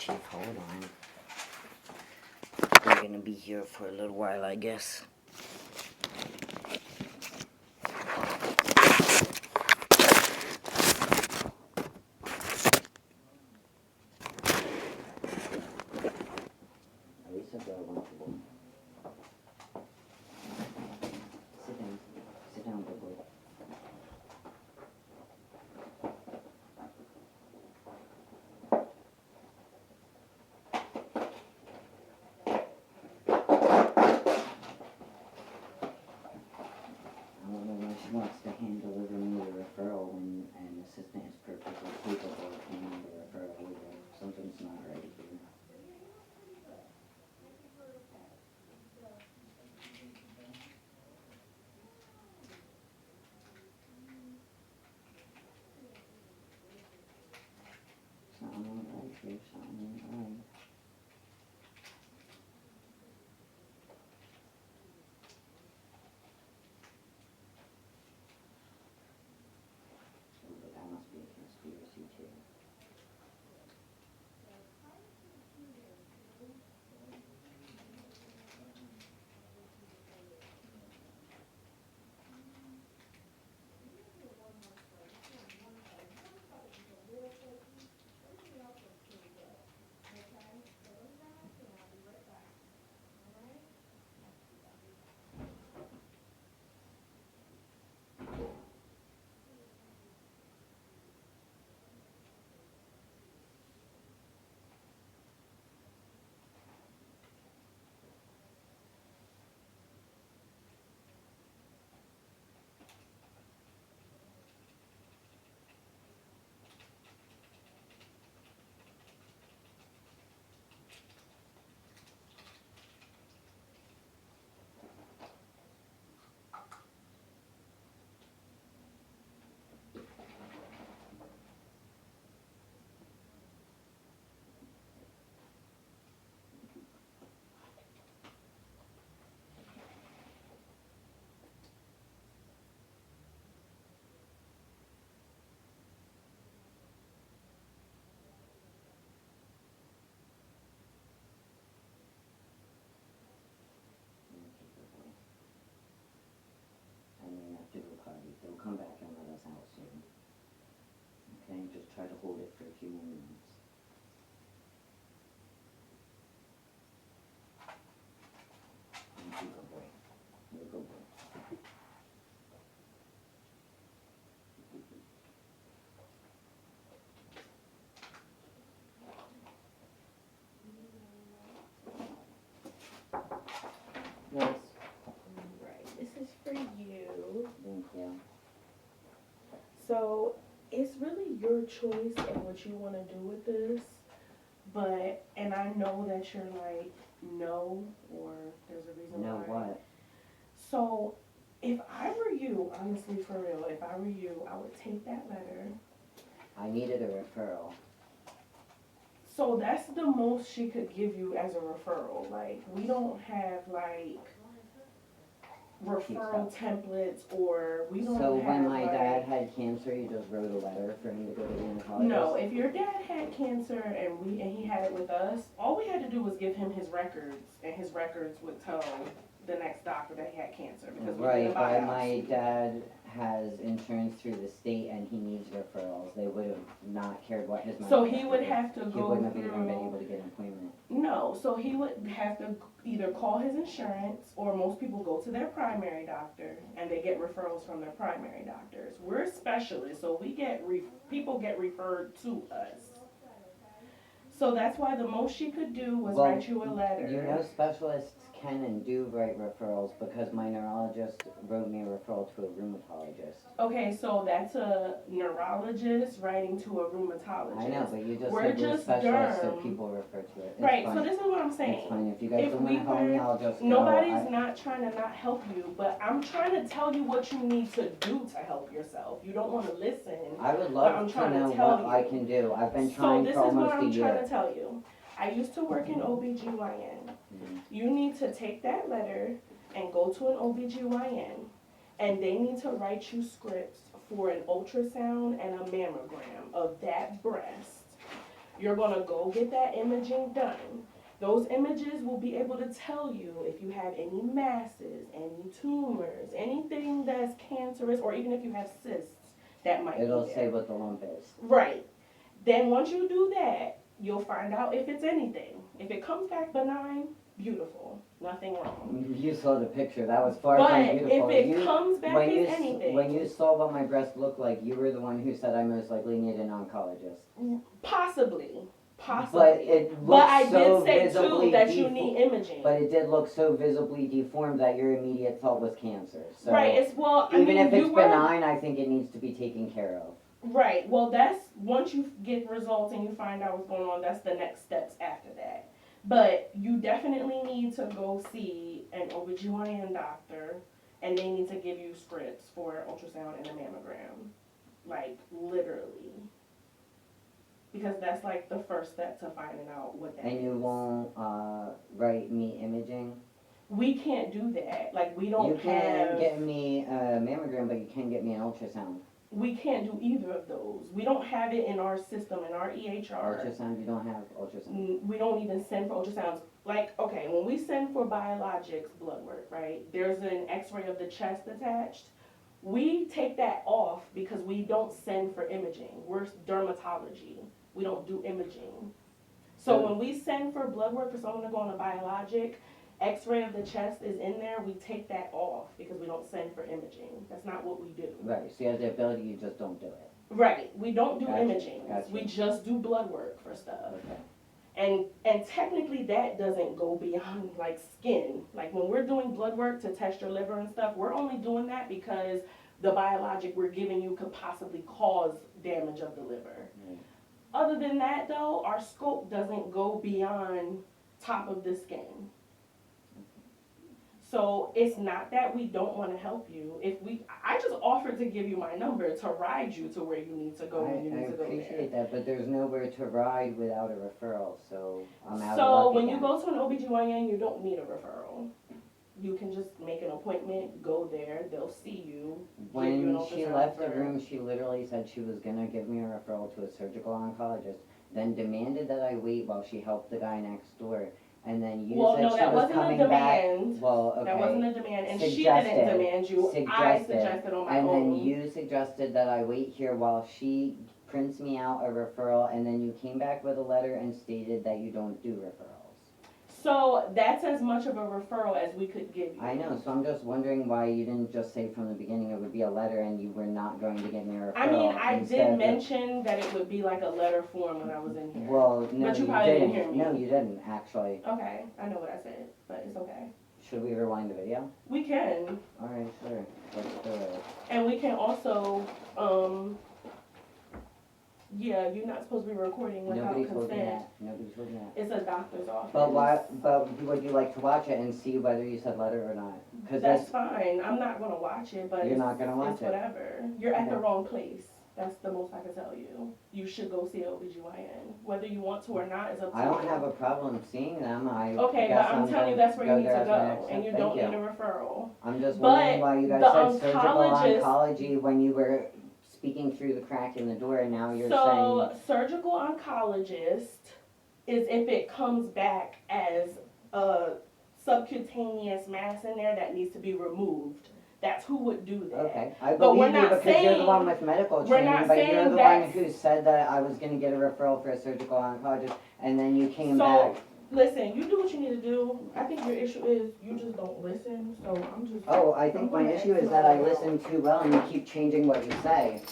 Chief. Hold on. We're gonna be here for a little while, I guess. At least I feel comfortable. Sit down. Sit down, big boy. She wants to hand deliver me the referral when an assistant is perfectly capable of handing the referral over. Something's not right here. Something ain't right here. Something ain't right. Oh, but that must be a conspiracy too. I may have to go potty. They'll come back and let us out soon. Okay, just try to hold it for a few more minutes. You're a good boy. You're a good boy. Yes. Right, this is for you. Thank you. So it's really your choice and what you want to do with this. But, and I know that you're like, no, or there's a reason No, why. what? So if I were you, honestly, for real, if I were you, I would take that letter. I needed a referral. So that's the most she could give you as a referral. Like, we don't have, like, referral templates, or we don't So have, when my like, dad had cancer, you just wrote a letter for him to go to the gynecologist? No, if your dad had cancer and he had it with us, all we had to do was give him his records, and his records would tell the next doctor that he had cancer, because we did a Right, but biopsy. my dad has insurance through the state and he needs referrals. They would have not cared what his So medical he would record have to is. He go wouldn't have even been through. able to get an appointment. No, so he would have to either call his insurance, or most people go to their primary doctor and they get referrals from their primary doctors. We're specialists, so we get people get referred to us. So that's why the most she could do was write you a letter. You know, specialists can and do write referrals because my neurologist wrote me a referral to a rheumatologist. Okay, so that's a neurologist writing to a rheumatologist. I know, but you just We're said we're just specialists, so derm. people refer to it. It's Right, fine. so this is what I'm saying. It's fine. If you guys If don't want we to help me, were- I'll just go. Nobody's not trying to not help you, but I'm trying to tell you what you need to do to help yourself. You don't want to listen. I would I'm love to trying to know tell what you. I can do. I've been So trying this for is almost what a I'm year. trying to tell you. I used to work in OBGYN. You need to take that letter and go to an OBGYN, and they need to write you scripts for an ultrasound and a mammogram of that breast. You're gonna go get that imaging done. Those images will be able to tell you if you have any masses, any tumors, anything that's cancerous, or even if you have cysts that might It'll be say there. what the lump is. Right. Then once you do that, you'll find out if it's anything. If it comes back benign, beautiful, nothing wrong. You saw the picture, that was far But from beautiful. if it comes back when as anything, when you saw what my breast looked like, you were the one who said I most likely need an oncologist. possibly. But it looked But I so did say visibly too that you need imaging. But it did look so visibly deformed that your immediate thought was cancer. So right. It's well. I even mean, if it's benign, I think it needs to be taken care of. Right. Well, that's once you get results and you find out what's going on. That's the next steps after that. But you definitely need to go see an OBGYN doctor, and they need to give you scripts for ultrasound and a mammogram, like literally. Because that's like the first step to finding out what that is. And you won't write me imaging? We can't do that. Like, we don't You can get me a mammogram, but you can't get me an ultrasound. We can't do either of those. We don't have it in our system, in our EHR. Ultrasound, you don't have ultrasound? We don't even send for ultrasounds. Like, okay, when we send for biologics blood work, right, there's an x-ray of the chest attached. We take that off because we don't send for imaging. We're dermatology. We don't do imaging. So when we send for blood work for someone to go on a biologic, x-ray of the chest is in there, we take that off because we don't send for imaging. That's not what we do. Right, so you have the ability, you just don't do it. Right, we don't do Gotcha, imaging. gotcha. We just do blood work for stuff. Okay. And technically that doesn't go beyond like skin. Like when we're doing blood work to test your liver and stuff, we're only doing that because the biologic we're giving you could possibly cause damage of the liver. Right. Other than that though, our scope doesn't go beyond top of the skin. So it's not that we don't want to help you. I just offered to give you my number to ride you to where you need to go when you need to go there. I appreciate that, but there's nowhere to ride without a referral, so I'm out of luck So when again. you go to an OBGYN, you don't need a referral. You can just make an appointment, go there, they'll see you. When she left the room, she literally said she was gonna give me a referral to a surgical oncologist, then demanded that I wait while she helped the guy next door. And then you said she was coming back. Well, okay. That wasn't a demand, and she didn't demand you. I suggested on my own. And then you suggested that I wait here while she prints me out a referral, and then you came back with a letter and stated that you don't do referrals. So that's as much of a referral as we could give you. I know, so I'm just wondering why you didn't just say from the beginning it would be a letter and you were not going to get me a referral. I mean, I did mention that it would be like a letter form when I was in here. Well, no, but you probably didn't hear me. No, you didn't, actually. Okay, I know what I said, but it's okay. Should we rewind the video? We can. Alright, sure. Let's do it. And we can also, yeah, you're not supposed to be recording without consent. Nobody told me that. It's a doctor's office. But would you like to watch it and see whether you said letter or not? That's fine. I'm not gonna watch it, but you're not gonna watch it's it. Whatever. You're at the wrong place. That's the most I can tell you. You should go see an OBGYN. Whether you want to or not is up to you. I don't have a problem seeing them. Okay, but I'm telling you that's where you need to go, and you don't need a referral. I'm just wondering why you guys said surgical oncology when you were speaking through the crack in the door, and now you're saying... So, surgical oncologist is if it comes back as a subcutaneous mass in there that needs to be removed. That's who would do that. Okay, I believe you because you're the one with medical training, but you're the one who said that I was going to get a referral for a surgical oncologist, and then you came back. Listen, you do what you need to do. I think your issue is you just don't listen, so I'm just... Oh, I think my issue is that I listen too well and you keep changing what you say.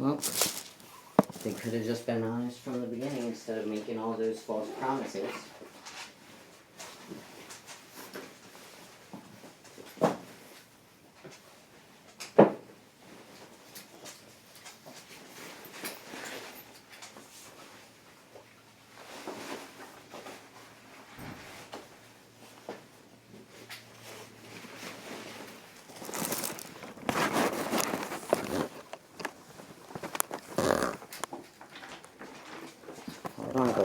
Well, they could have just been honest from the beginning instead of making all those false promises.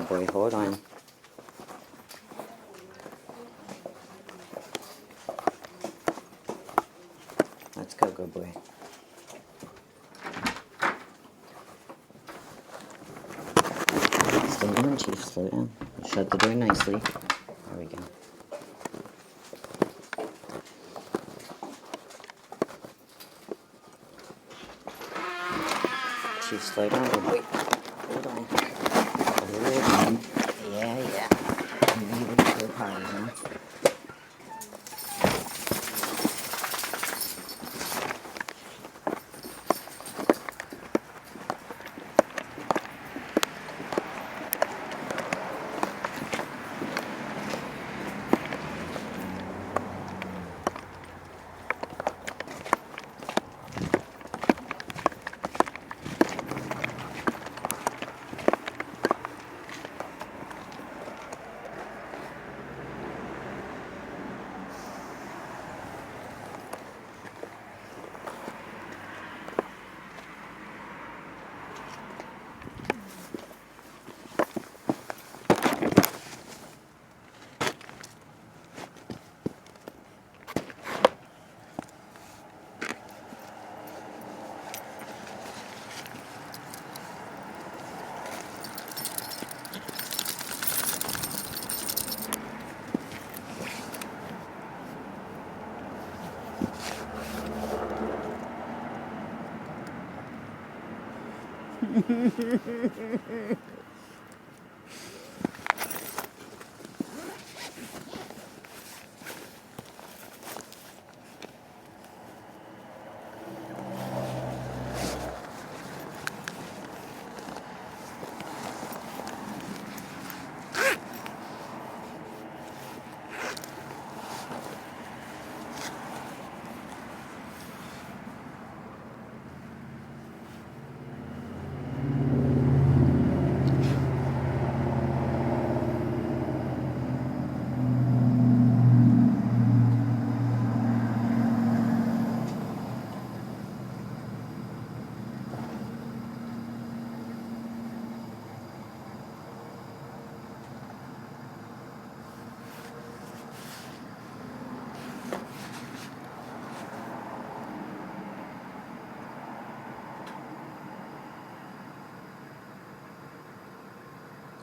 Good boy, hold on. Let's go, good boy. Slow down, Chief, slow down. Shut the door nicely. There we go. Chief, slow down, good boy. Hold on. Hold on. Yeah. You need to go potty, huh?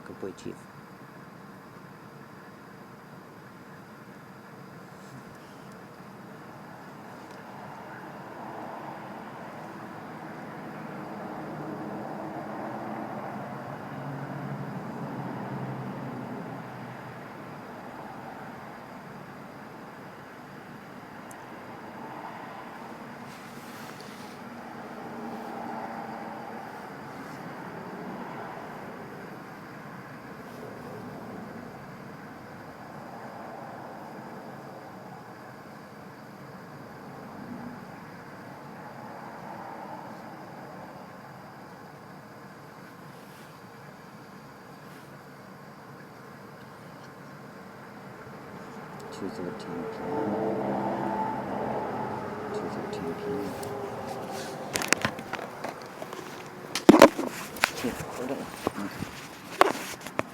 Good boy, Chief. Two 13 p.m. 2:13 p.m. Chief, hold on. Okay.